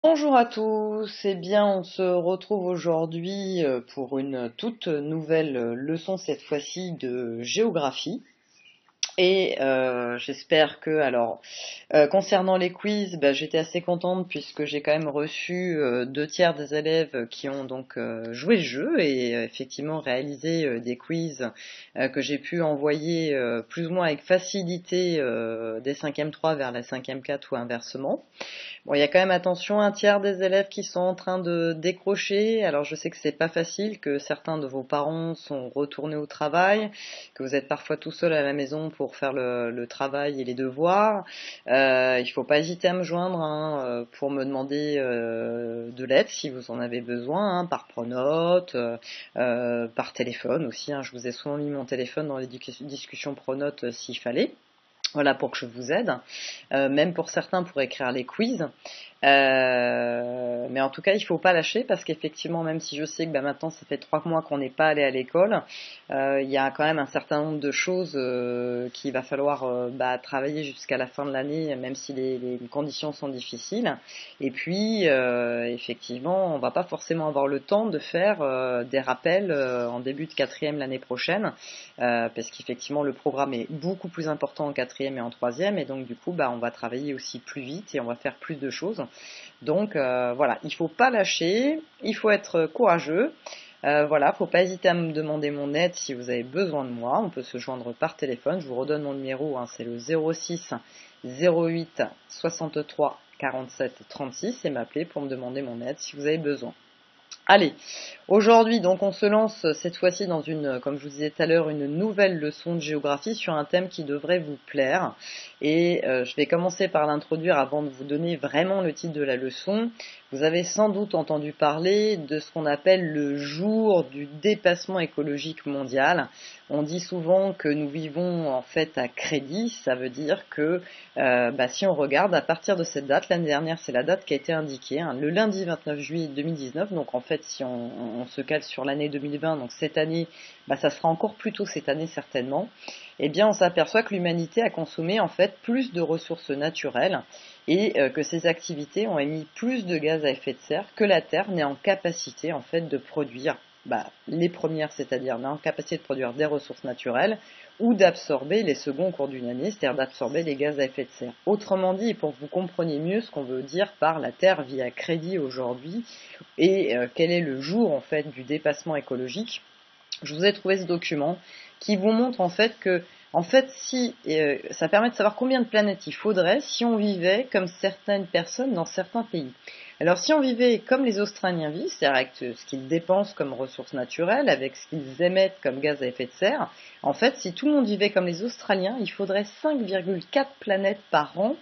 Bonjour à tous, eh bien on se retrouve aujourd'hui pour une toute nouvelle leçon, cette fois-ci de géographie. Et j'espère que, concernant les quiz, j'étais assez contente puisque j'ai quand même reçu 2 tiers des élèves qui ont donc joué le jeu et effectivement réalisé des quiz que j'ai pu envoyer plus ou moins avec facilité des 5e 3 vers la 5e 4 ou inversement. Bon, il y a quand même, attention, 1 tiers des élèves qui sont en train de décrocher. Alors, je sais que c'est pas facile, que certains de vos parents sont retournés au travail, que vous êtes parfois tout seul à la maison pour faire le travail et les devoirs. Il faut pas hésiter à me joindre hein, pour me demander de l'aide si vous en avez besoin, hein, par Pronote, par téléphone aussi. Hein. Je vous ai souvent mis mon téléphone dans les discussions Pronote s'il fallait. Voilà, pour que je vous aide, même pour certains pour écrire les quiz. Mais en tout cas, il faut pas lâcher parce qu'effectivement, même si je sais que maintenant ça fait 3 mois qu'on n'est pas allé à l'école, il y a quand même un certain nombre de choses qu'il va falloir travailler jusqu'à la fin de l'année, même si les conditions sont difficiles. Et puis, effectivement, on va pas forcément avoir le temps de faire des rappels en début de 4e l'année prochaine, parce qu'effectivement le programme est beaucoup plus important en 4e et en 3e, et donc du coup, on va travailler aussi plus vite et on va faire plus de choses. Donc voilà, il faut pas lâcher, il faut être courageux. Voilà, faut pas hésiter à me demander mon aide si vous avez besoin de moi. On peut se joindre par téléphone. Je vous redonne mon numéro, hein, c'est le 06 08 63 47 36 et m'appeler pour me demander mon aide si vous avez besoin. Allez, aujourd'hui, donc, on se lance cette fois-ci dans comme je vous disais tout à l'heure, une nouvelle leçon de géographie sur un thème qui devrait vous plaire. Et je vais commencer par l'introduire avant de vous donner vraiment le titre de la leçon. Vous avez sans doute entendu parler de ce qu'on appelle le jour du dépassement écologique mondial. On dit souvent que nous vivons en fait à crédit, ça veut dire que si on regarde à partir de cette date, l'année dernière c'est la date qui a été indiquée, hein, le lundi 29 juillet 2019, donc en fait si on se cale sur l'année 2020, donc cette année, ça sera encore plus tôt cette année certainement, eh bien on s'aperçoit que l'humanité a consommé en fait plus de ressources naturelles et que ces activités ont émis plus de gaz à effet de serre que la Terre n'est en capacité en fait de produire. Les premières, c'est-à-dire en capacité de produire des ressources naturelles, ou d'absorber les seconds au cours d'une année, c'est-à-dire d'absorber les gaz à effet de serre. Autrement dit, pour que vous compreniez mieux ce qu'on veut dire par la Terre vit à crédit aujourd'hui, et quel est le jour en fait du dépassement écologique, je vous ai trouvé ce document qui vous montre en fait que si ça permet de savoir combien de planètes il faudrait si on vivait comme certaines personnes dans certains pays. Alors si on vivait comme les Australiens vivent, c'est-à-dire avec ce qu'ils dépensent comme ressources naturelles, avec ce qu'ils émettent comme gaz à effet de serre, en fait si tout le monde vivait comme les Australiens, il faudrait 5,4 planètes par an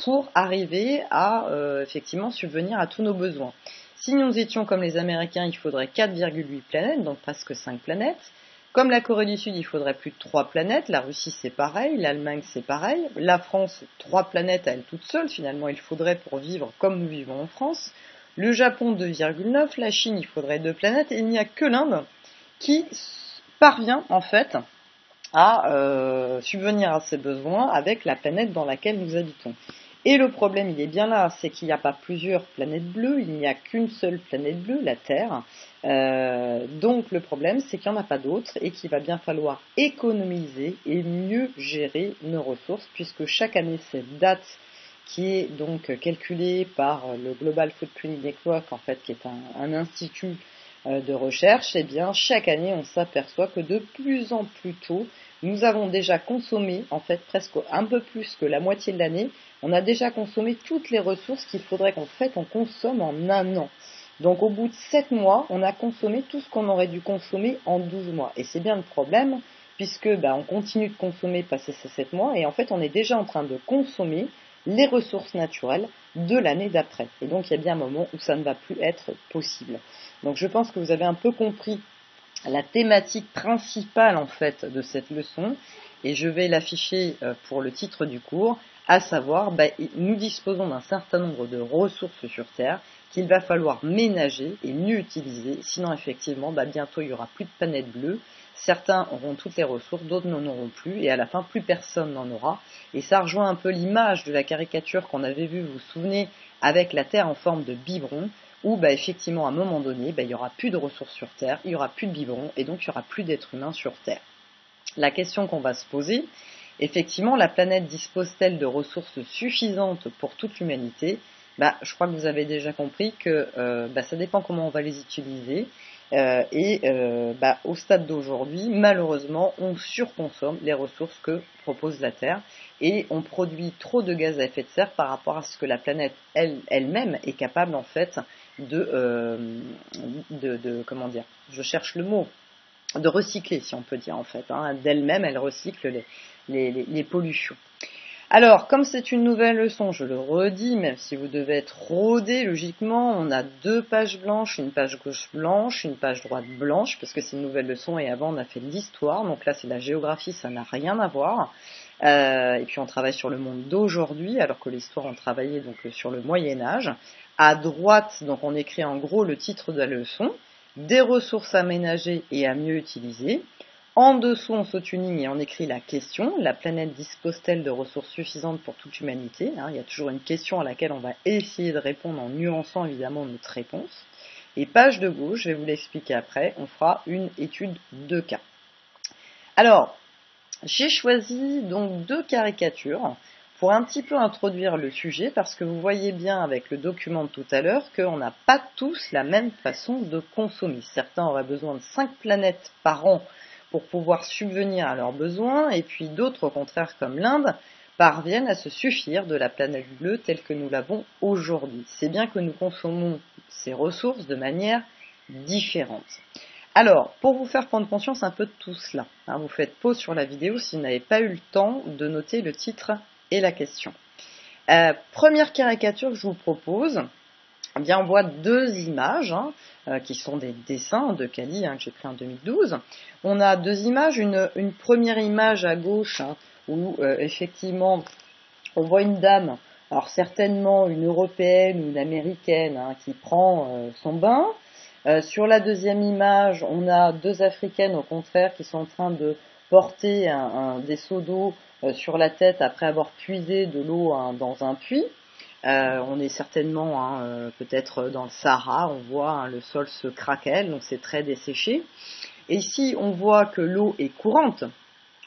pour arriver à effectivement subvenir à tous nos besoins. Si nous étions comme les Américains, il faudrait 4,8 planètes, donc presque 5 planètes. Comme la Corée du Sud, il faudrait plus de 3 planètes. La Russie, c'est pareil. L'Allemagne, c'est pareil. La France, 3 planètes à elle toute seule. Finalement, il faudrait pour vivre comme nous vivons en France. Le Japon, 2,9. La Chine, il faudrait 2 planètes. Et il n'y a que l'Inde qui parvient, en fait, à subvenir à ses besoins avec la planète dans laquelle nous habitons. Et le problème, il est bien là, c'est qu'il n'y a pas plusieurs planètes bleues, il n'y a qu'une seule planète bleue, la Terre. Donc le problème, c'est qu'il n'y en a pas d'autres et qu'il va bien falloir économiser et mieux gérer nos ressources, puisque chaque année, cette date qui est donc calculée par le Global Footprint Network, en fait, qui est un institut de recherche, eh bien chaque année on s'aperçoit que de plus en plus tôt, nous avons déjà consommé, en fait presque un peu plus que la moitié de l'année, on a déjà consommé toutes les ressources qu'il faudrait qu'en fait on consomme en un an. Donc au bout de 7 mois, on a consommé tout ce qu'on aurait dû consommer en 12 mois. Et c'est bien le problème, puisque on continue de consommer passé ces 7 mois, et en fait on est déjà en train de consommer les ressources naturelles de l'année d'après. Et donc il y a bien un moment où ça ne va plus être possible. Donc je pense que vous avez un peu compris la thématique principale en fait de cette leçon, et je vais l'afficher pour le titre du cours, à savoir nous disposons d'un certain nombre de ressources sur Terre qu'il va falloir ménager et mieux utiliser, sinon effectivement bientôt il n'y aura plus de planète bleue, certains auront toutes les ressources, d'autres n'en auront plus, et à la fin plus personne n'en aura, et ça rejoint un peu l'image de la caricature qu'on avait vue, vous vous souvenez, avec la Terre en forme de biberon, où effectivement à un moment donné, il n'y aura plus de ressources sur Terre, il n'y aura plus de biberon, et donc il n'y aura plus d'êtres humains sur Terre. La question qu'on va se poser, effectivement, la planète dispose-t-elle de ressources suffisantes pour toute l'humanité? Je crois que vous avez déjà compris que ça dépend comment on va les utiliser. Au stade d'aujourd'hui, malheureusement, on surconsomme les ressources que propose la Terre et on produit trop de gaz à effet de serre par rapport à ce que la planète elle-même est capable en fait comment dire, je cherche le mot, de recycler, si on peut dire en fait, d'elle-même, elle recycle les pollutions. Alors, comme c'est une nouvelle leçon, je le redis, même si vous devez être rodé, logiquement, on a 2 pages blanches, une page gauche blanche, une page droite blanche, parce que c'est une nouvelle leçon, et avant on a fait de l'histoire, donc là c'est la géographie, ça n'a rien à voir. Et puis on travaille sur le monde d'aujourd'hui, alors que l'histoire on travaillait donc sur le Moyen-Âge. À droite, donc on écrit en gros le titre de la leçon, des ressources à ménager et à mieux utiliser. En dessous, on saute une ligne et on écrit la question. La planète dispose-t-elle de ressources suffisantes pour toute l'humanité? Il y a toujours une question à laquelle on va essayer de répondre en nuançant évidemment notre réponse. Et page de gauche, je vais vous l'expliquer après, on fera une étude de cas. Alors, j'ai choisi donc 2 caricatures pour un petit peu introduire le sujet, parce que vous voyez bien avec le document de tout à l'heure qu'on n'a pas tous la même façon de consommer. Certains auraient besoin de 5 planètes par an pour pouvoir subvenir à leurs besoins, et puis d'autres, au contraire, comme l'Inde, parviennent à se suffire de la planète bleue telle que nous l'avons aujourd'hui. C'est bien que nous consommons ces ressources de manière différente. Alors, pour vous faire prendre conscience un peu de tout cela, vous faites pause sur la vidéo si vous n'avez pas eu le temps de noter le titre et la question. Première caricature que je vous propose, on voit 2 images qui sont des dessins de Kali que j'ai pris en 2012. On a 2 images, une première image à gauche où effectivement on voit une dame, alors certainement une européenne ou une américaine qui prend son bain. Sur la deuxième image, on a 2 africaines au contraire qui sont en train de porter des seaux d'eau sur la tête après avoir puisé de l'eau dans un puits. On est certainement peut-être dans le Sahara, on voit le sol se craquelle, donc c'est très desséché. Et ici, on voit que l'eau est courante,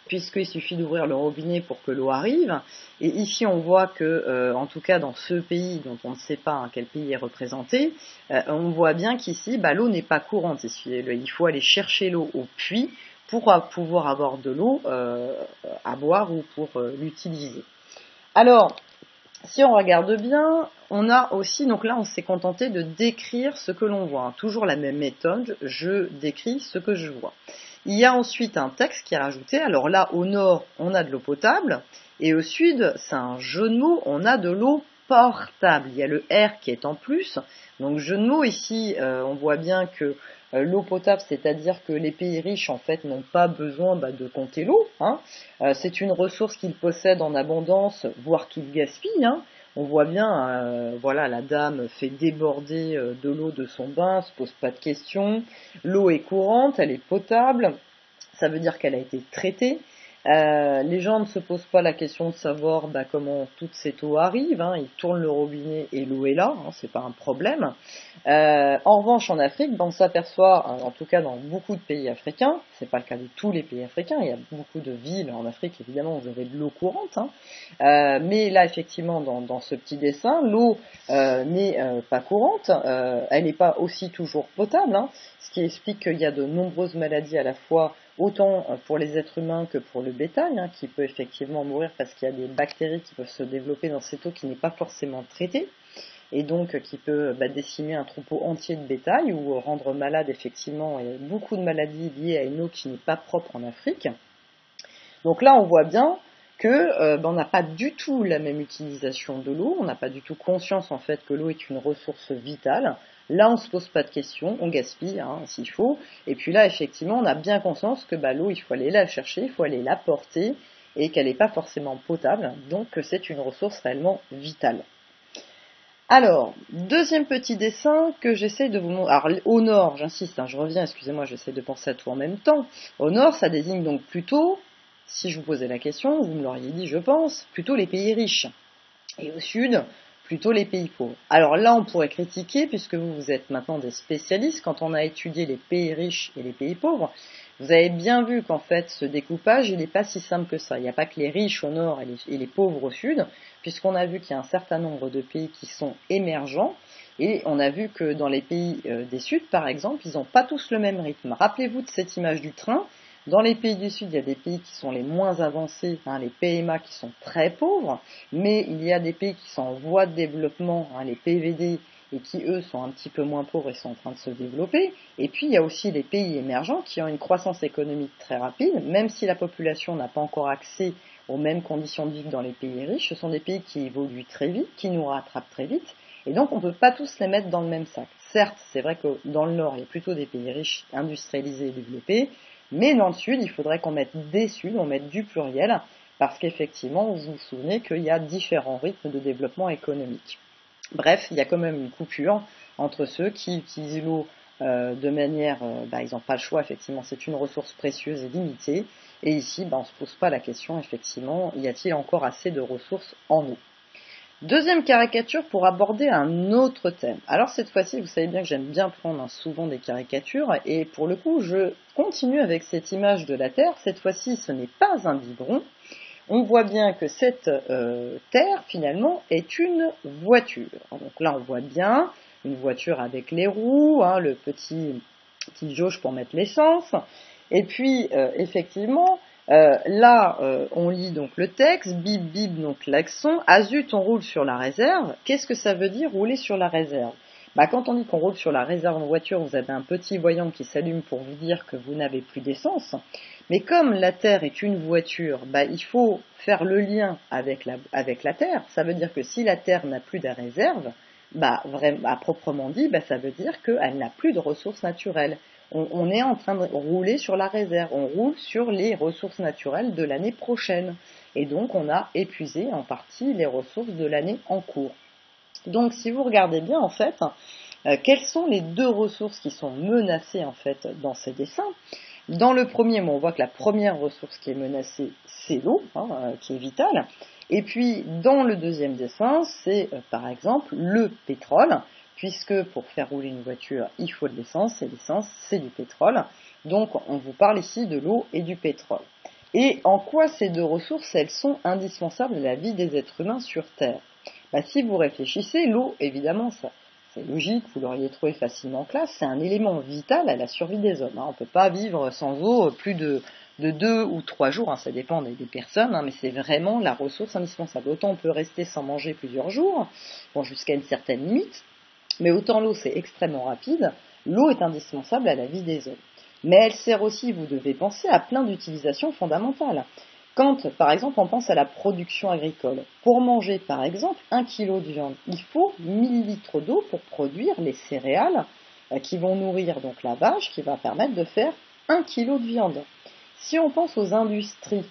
puisqu'il suffit d'ouvrir le robinet pour que l'eau arrive. Et ici, on voit que, en tout cas dans ce pays, dont on ne sait pas quel pays est représenté, on voit bien qu'ici, l'eau n'est pas courante. Il faut aller chercher l'eau au puits pour pouvoir avoir de l'eau à boire ou pour l'utiliser. Alors, si on regarde bien, on a aussi, donc là on s'est contenté de décrire ce que l'on voit. Toujours la même méthode, je décris ce que je vois. Il y a ensuite un texte qui est rajouté. Alors là, au nord, on a de l'eau potable. Et au sud, c'est un jeu de mots, on a de l'eau portable. Il y a le R qui est en plus. Donc jeu de mots ici, on voit bien que l'eau potable, c'est-à-dire que les pays riches, en fait, n'ont pas besoin de compter l'eau. C'est une ressource qu'ils possèdent en abondance, voire qu'ils gaspillent. On voit bien, la dame fait déborder de l'eau de son bain, se pose pas de questions. L'eau est courante, elle est potable, ça veut dire qu'elle a été traitée. Les gens ne se posent pas la question de savoir comment toute cette eau arrive. Ils tournent le robinet et l'eau est là, c'est pas un problème. En revanche, en Afrique, on s'aperçoit, en tout cas dans beaucoup de pays africains, c'est pas le cas de tous les pays africains, il y a beaucoup de villes en Afrique, évidemment, où vous avez de l'eau courante. Mais là, effectivement, dans ce petit dessin, l'eau n'est pas courante, elle n'est pas aussi toujours potable, ce qui explique qu'il y a de nombreuses maladies à la fois autant pour les êtres humains que pour le bétail, qui peut effectivement mourir parce qu'il y a des bactéries qui peuvent se développer dans cette eau qui n'est pas forcément traitée, et donc qui peut décimer un troupeau entier de bétail ou rendre malade effectivement, et beaucoup de maladies liées à une eau qui n'est pas propre en Afrique. Donc là, on voit bien que on n'a pas du tout la même utilisation de l'eau, on n'a pas du tout conscience en fait que l'eau est une ressource vitale. Là, on ne se pose pas de questions, on gaspille s'il faut. Et puis là, effectivement, on a bien conscience que l'eau, il faut aller la chercher, il faut aller la porter, et qu'elle n'est pas forcément potable, donc que c'est une ressource réellement vitale. Alors, deuxième petit dessin que j'essaie de vous montrer. Alors, au nord, j'insiste, je reviens, excusez-moi, j'essaie de penser à tout en même temps. Au nord, ça désigne donc plutôt, si je vous posais la question, vous me l'auriez dit, je pense, plutôt les pays riches. Et au sud, plutôt les pays pauvres. Alors là, on pourrait critiquer, puisque vous êtes maintenant des spécialistes, quand on a étudié les pays riches et les pays pauvres, vous avez bien vu qu'en fait, ce découpage, il n'est pas si simple que ça. Il n'y a pas que les riches au nord et les pauvres au sud, puisqu'on a vu qu'il y a un certain nombre de pays qui sont émergents, et on a vu que dans les pays des Sud, par exemple, ils n'ont pas tous le même rythme. Rappelez-vous de cette image du train. Dans les pays du Sud, il y a des pays qui sont les moins avancés, les PMA qui sont très pauvres, mais il y a des pays qui sont en voie de développement, les PVD, et qui, eux, sont un petit peu moins pauvres et sont en train de se développer. Et puis, il y a aussi les pays émergents qui ont une croissance économique très rapide, même si la population n'a pas encore accès aux mêmes conditions de vie que dans les pays riches. Ce sont des pays qui évoluent très vite, qui nous rattrapent très vite, et donc on ne peut pas tous les mettre dans le même sac. Certes, c'est vrai que dans le Nord, il y a plutôt des pays riches, industrialisés et développés, mais dans le Sud, il faudrait qu'on mette des Suds, on mette du pluriel, parce qu'effectivement, vous vous souvenez qu'il y a différents rythmes de développement économique. Bref, il y a quand même une coupure entre ceux qui utilisent l'eau de manière, ils n'ont pas le choix, effectivement, c'est une ressource précieuse et limitée, et ici, on ne se pose pas la question, effectivement, y a-t-il encore assez de ressources en eau ? Deuxième caricature pour aborder un autre thème. Alors cette fois-ci, vous savez bien que j'aime bien prendre souvent des caricatures, et pour le coup, je continue avec cette image de la Terre. Cette fois-ci, ce n'est pas un biberon. On voit bien que cette Terre, finalement, est une voiture. Donc là, on voit bien une voiture avec les roues, le petite jauge pour mettre l'essence. Et puis, effectivement, on lit donc le texte, bip bip donc l'accent, azut on roule sur la réserve. Qu'est-ce que ça veut dire rouler sur la réserve ? Quand on dit qu'on roule sur la réserve en voiture, vous avez un petit voyant qui s'allume pour vous dire que vous n'avez plus d'essence. Mais comme la Terre est une voiture, il faut faire le lien avec la Terre. Ça veut dire que si la Terre n'a plus de réserve, à proprement dit, ça veut dire qu'elle n'a plus de ressources naturelles. On est en train de rouler sur la réserve, on roule sur les ressources naturelles de l'année prochaine. Et donc on a épuisé en partie les ressources de l'année en cours. Donc si vous regardez bien en fait, quelles sont les deux ressources qui sont menacées en fait dans ces dessins ? Dans le premier, on voit que la première ressource qui est menacée, c'est l'eau, qui est vitale. Et puis dans le deuxième dessin, c'est par exemple le pétrole, puisque pour faire rouler une voiture, il faut de l'essence, et l'essence, c'est du pétrole. Donc on vous parle ici de l'eau et du pétrole. Et en quoi ces deux ressources, elles sont indispensables à la vie des êtres humains sur Terre ? Si vous réfléchissez, l'eau, évidemment, c'est logique, vous l'auriez trouvé facilement en classe, c'est un élément vital à la survie des hommes. On ne peut pas vivre sans eau plus de 2 ou 3 jours, ça dépend des personnes, mais c'est vraiment la ressource indispensable. Autant on peut rester sans manger plusieurs jours, jusqu'à une certaine limite, mais autant l'eau c'est extrêmement rapide, l'eau est indispensable à la vie des hommes. Mais elle sert aussi, vous devez penser, à plein d'utilisations fondamentales. Quand, par exemple, on pense à la production agricole, pour manger, par exemple, 1 kg de viande, il faut 1000 litres d'eau pour produire les céréales qui vont nourrir donc la vache, qui va permettre de faire 1 kg de viande. Si on pense aux industries,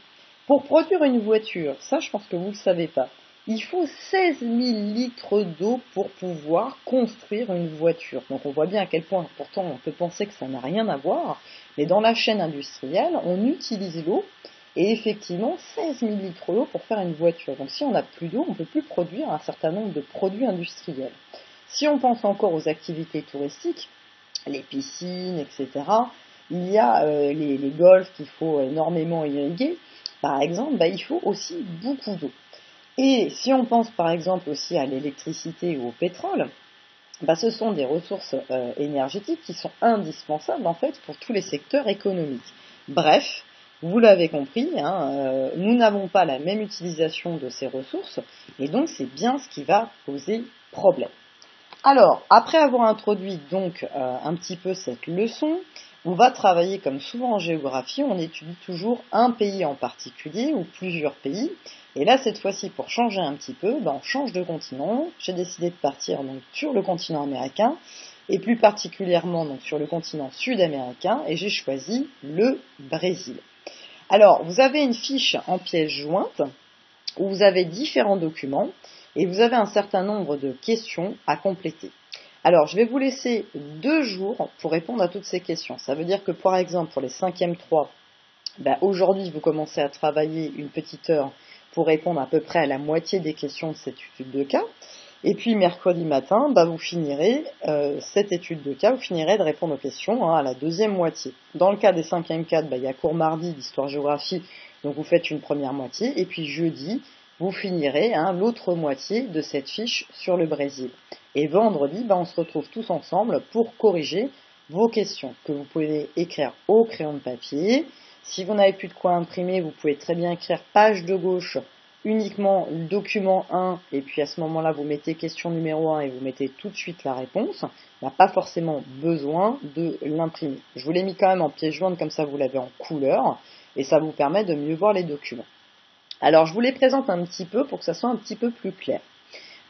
pour produire une voiture, ça je pense que vous ne le savez pas, il faut 16 000 litres d'eau pour pouvoir construire une voiture. Donc on voit bien à quel point, pourtant on peut penser que ça n'a rien à voir, mais dans la chaîne industrielle, on utilise l'eau, et effectivement 16 000 litres d'eau pour faire une voiture. Donc si on n'a plus d'eau, on ne peut plus produire un certain nombre de produits industriels. Si on pense encore aux activités touristiques, les piscines, etc., il y a les golfs qu'il faut énormément irriguer, par exemple, il faut aussi beaucoup d'eau. Et si on pense par exemple aussi à l'électricité ou au pétrole, ce sont des ressources énergétiques qui sont indispensables en fait pour tous les secteurs économiques. Bref, vous l'avez compris, nous n'avons pas la même utilisation de ces ressources et donc c'est bien ce qui va poser problème. Alors, après avoir introduit donc un petit peu cette leçon, on va travailler comme souvent en géographie, on étudie toujours un pays en particulier ou plusieurs pays. Et là, cette fois-ci, pour changer un petit peu, on change de continent. J'ai décidé de partir donc sur le continent américain et plus particulièrement donc sur le continent sud-américain et j'ai choisi le Brésil. Alors, vous avez une fiche en pièce jointe où vous avez différents documents et vous avez un certain nombre de questions à compléter. Alors, je vais vous laisser 2 jours pour répondre à toutes ces questions. Ça veut dire que, par exemple, pour les 5e 3, aujourd'hui, vous commencez à travailler une petite heure pour répondre à peu près à la moitié des questions de cette étude de cas. Et puis mercredi matin, vous finirez cette étude de cas, vous finirez de répondre aux questions à la deuxième moitié. Dans le cas des 5e cadres, il y a cours mardi d'histoire-géographie, donc vous faites une première moitié, et puis jeudi, vous finirez l'autre moitié de cette fiche sur le Brésil. Et vendredi, on se retrouve tous ensemble pour corriger vos questions, que vous pouvez écrire au crayon de papier. Si vous n'avez plus de quoi imprimer, vous pouvez très bien écrire page de gauche uniquement le document 1, et puis à ce moment-là, vous mettez question numéro 1 et vous mettez tout de suite la réponse. Il n'y a pas forcément besoin de l'imprimer. Je vous l'ai mis quand même en pièce jointe, comme ça vous l'avez en couleur, et ça vous permet de mieux voir les documents. Alors, je vous les présente un petit peu pour que ça soit un petit peu plus clair.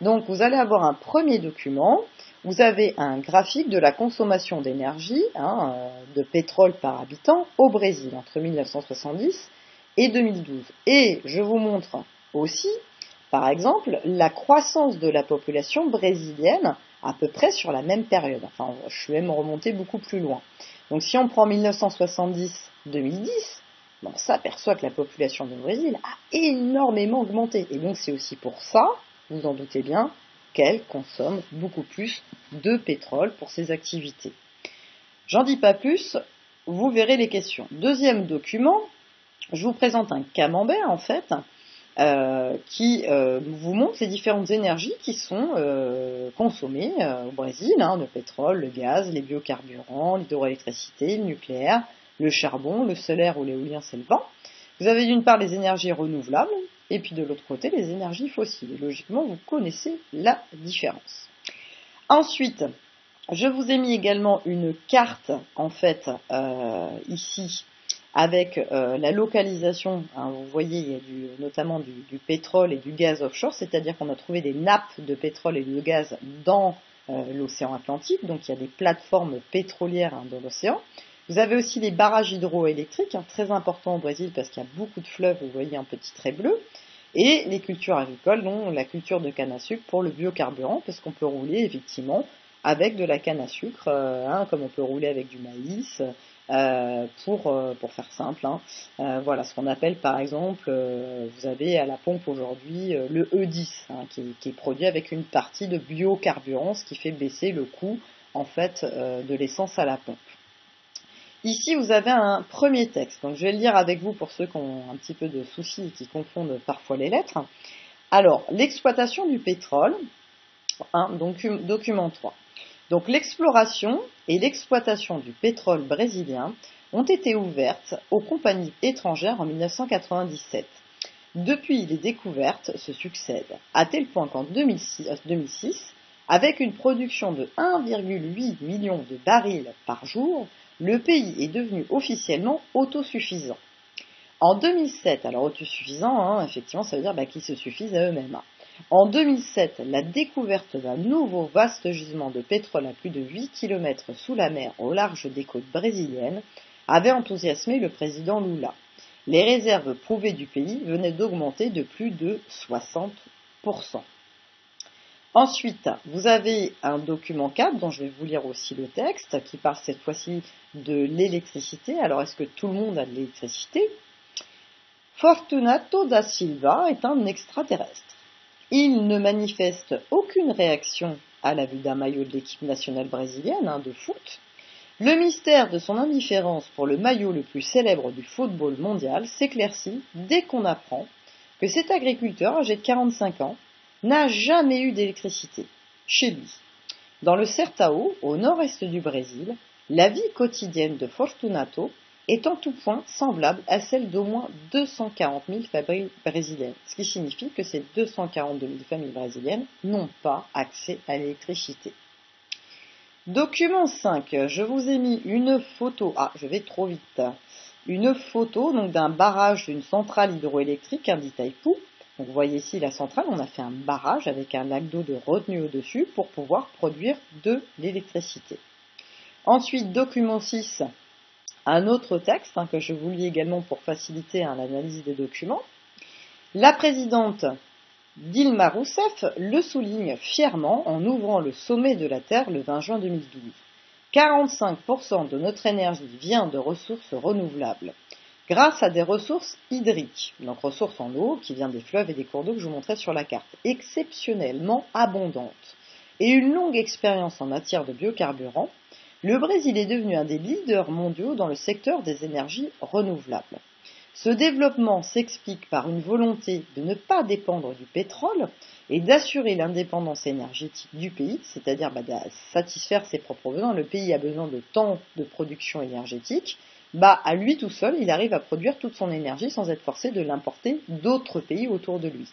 Donc, vous allez avoir un premier document. Vous avez un graphique de la consommation d'énergie, de pétrole par habitant au Brésil entre 1970 et 2012. Et je vous montre aussi, par exemple, la croissance de la population brésilienne à peu près sur la même période. Enfin, je suis même remonté beaucoup plus loin. Donc, si on prend 1970-2010, on s'aperçoit que la population du Brésil a énormément augmenté. Et donc, c'est aussi pour ça, vous en doutez bien, qu'elle consomme beaucoup plus de pétrole pour ses activités. J'en dis pas plus, vous verrez les questions. Deuxième document, je vous présente un camembert en fait, qui vous montre les différentes énergies qui sont consommées au Brésil, le pétrole, le gaz, les biocarburants, l'hydroélectricité, le nucléaire, le charbon, le solaire ou l'éolien, c'est le vent. Vous avez d'une part les énergies renouvelables, et puis de l'autre côté les énergies fossiles. Et logiquement, vous connaissez la différence. Ensuite, je vous ai mis également une carte, en fait, ici, avec la localisation. Vous voyez, il y a notamment du pétrole et du gaz offshore, c'est-à-dire qu'on a trouvé des nappes de pétrole et de gaz dans l'océan Atlantique, donc il y a des plateformes pétrolières dans l'océan. Vous avez aussi les barrages hydroélectriques, très importants au Brésil parce qu'il y a beaucoup de fleuves, vous voyez un petit trait bleu, et les cultures agricoles, dont la culture de canne à sucre pour le biocarburant, parce qu'on peut rouler effectivement avec de la canne à sucre, comme on peut rouler avec du maïs, pour faire simple. Voilà ce qu'on appelle par exemple, vous avez à la pompe aujourd'hui le E10, qui est produit avec une partie de biocarburant, ce qui fait baisser le coût en fait de l'essence à la pompe. Ici, vous avez un premier texte, donc je vais le lire avec vous pour ceux qui ont un petit peu de soucis et qui confondent parfois les lettres. Alors, l'exploitation du pétrole, document 3. Donc, l'exploration et l'exploitation du pétrole brésilien ont été ouvertes aux compagnies étrangères en 1997. Depuis, les découvertes se succèdent, à tel point qu'en 2006, avec une production de 1,8 million de barils par jour, le pays est devenu officiellement autosuffisant. En 2007, alors autosuffisant, effectivement, ça veut dire qu'ils se suffisent à eux-mêmes. En 2007, la découverte d'un nouveau vaste gisement de pétrole à plus de 8 km sous la mer au large des côtes brésiliennes avait enthousiasmé le président Lula. Les réserves prouvées du pays venaient d'augmenter de plus de 60%. Ensuite, vous avez un document 4 dont je vais vous lire aussi le texte qui parle cette fois-ci de l'électricité. Alors, est-ce que tout le monde a de l'électricité? Fortunato da Silva est un extraterrestre. Il ne manifeste aucune réaction à la vue d'un maillot de l'équipe nationale brésilienne de foot. Le mystère de son indifférence pour le maillot le plus célèbre du football mondial s'éclaircit dès qu'on apprend que cet agriculteur âgé de 45 ans n'a jamais eu d'électricité chez lui. Dans le Sertão, au nord-est du Brésil, la vie quotidienne de Fortunato est en tout point semblable à celle d'au moins 240 000 familles brésiliennes, ce qui signifie que ces 242 000 familles brésiliennes n'ont pas accès à l'électricité. Document 5, je vous ai mis une photo, je vais trop vite, une photo donc d'un barrage d'une centrale hydroélectrique d'Itaipu. Donc vous voyez ici la centrale, on a fait un barrage avec un lac d'eau de retenue au-dessus pour pouvoir produire de l'électricité. Ensuite, document 6, un autre texte que je vous lis également pour faciliter l'analyse des documents. La présidente Dilma Rousseff le souligne fièrement en ouvrant le sommet de la Terre le 20 juin 2012. 45% de notre énergie vient de ressources renouvelables. grâce à des ressources hydriques, donc ressources en eau qui viennent des fleuves et des cours d'eau que je vous montrais sur la carte, exceptionnellement abondantes, et une longue expérience en matière de biocarburants, le Brésil est devenu un des leaders mondiaux dans le secteur des énergies renouvelables. Ce développement s'explique par une volonté de ne pas dépendre du pétrole et d'assurer l'indépendance énergétique du pays, c'est-à-dire de satisfaire ses propres besoins. Le pays a besoin de tant de production énergétique, à lui tout seul, il arrive à produire toute son énergie sans être forcé de l'importer d'autres pays autour de lui.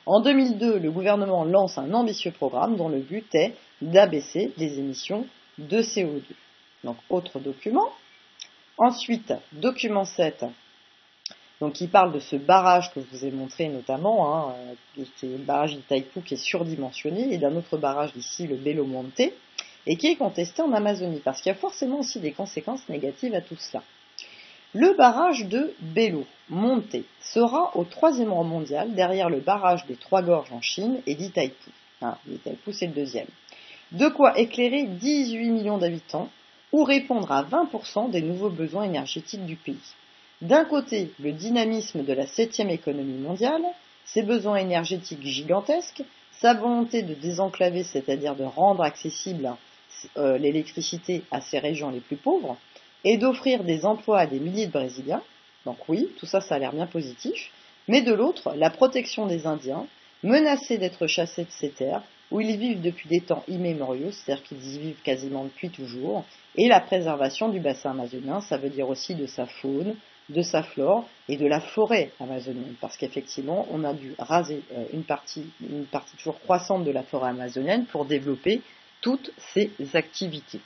En 2002, le gouvernement lance un ambitieux programme dont le but est d'abaisser les émissions de CO2. Donc, autre document. Ensuite, document 7, donc qui parle de ce barrage que je vous ai montré notamment, qui est le barrage d'Itaipu qui est surdimensionné, et d'un autre barrage ici, le Belo Monte, et qui est contesté en Amazonie, parce qu'il y a forcément aussi des conséquences négatives à tout cela. Le barrage de Belo Monte sera au 3e rang mondial, derrière le barrage des Trois Gorges en Chine et d'Itaipu. Itaipu, c'est le 2e. De quoi éclairer 18 millions d'habitants, ou répondre à 20% des nouveaux besoins énergétiques du pays. D'un côté, le dynamisme de la 7e économie mondiale, ses besoins énergétiques gigantesques, sa volonté de désenclaver, c'est-à-dire de rendre accessible l'électricité à ces régions les plus pauvres, et d'offrir des emplois à des milliers de Brésiliens. Donc oui, tout ça, ça a l'air bien positif. Mais de l'autre, la protection des Indiens, menacés d'être chassés de ces terres, où ils vivent depuis des temps immémoriaux, c'est-à-dire qu'ils y vivent quasiment depuis toujours, et la préservation du bassin amazonien, ça veut dire aussi de sa faune, de sa flore et de la forêt amazonienne, parce qu'effectivement, on a dû raser une partie toujours croissante de la forêt amazonienne pour développer toutes ces activités.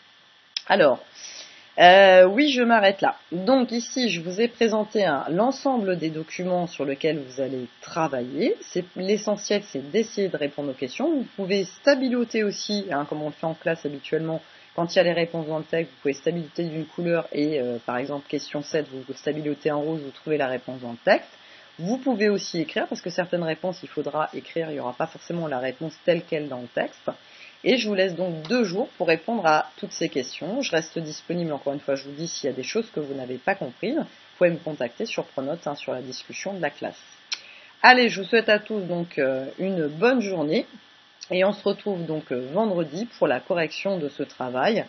Alors, oui, je m'arrête là. Donc ici, je vous ai présenté l'ensemble des documents sur lesquels vous allez travailler. L'essentiel, c'est d'essayer de répondre aux questions. Vous pouvez stabiloter aussi, comme on le fait en classe habituellement, quand il y a les réponses dans le texte, vous pouvez stabiloter d'une couleur et, par exemple, question 7, vous stabilotez en rose, vous trouvez la réponse dans le texte. Vous pouvez aussi écrire, parce que certaines réponses, il faudra écrire, il n'y aura pas forcément la réponse telle qu'elle dans le texte. Et je vous laisse donc 2 jours pour répondre à toutes ces questions. Je reste disponible, encore une fois, je vous dis, s'il y a des choses que vous n'avez pas comprises, vous pouvez me contacter sur Pronote, sur la discussion de la classe. Allez, je vous souhaite à tous donc une bonne journée. Et on se retrouve donc vendredi pour la correction de ce travail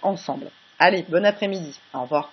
ensemble. Allez, bon après-midi. Au revoir.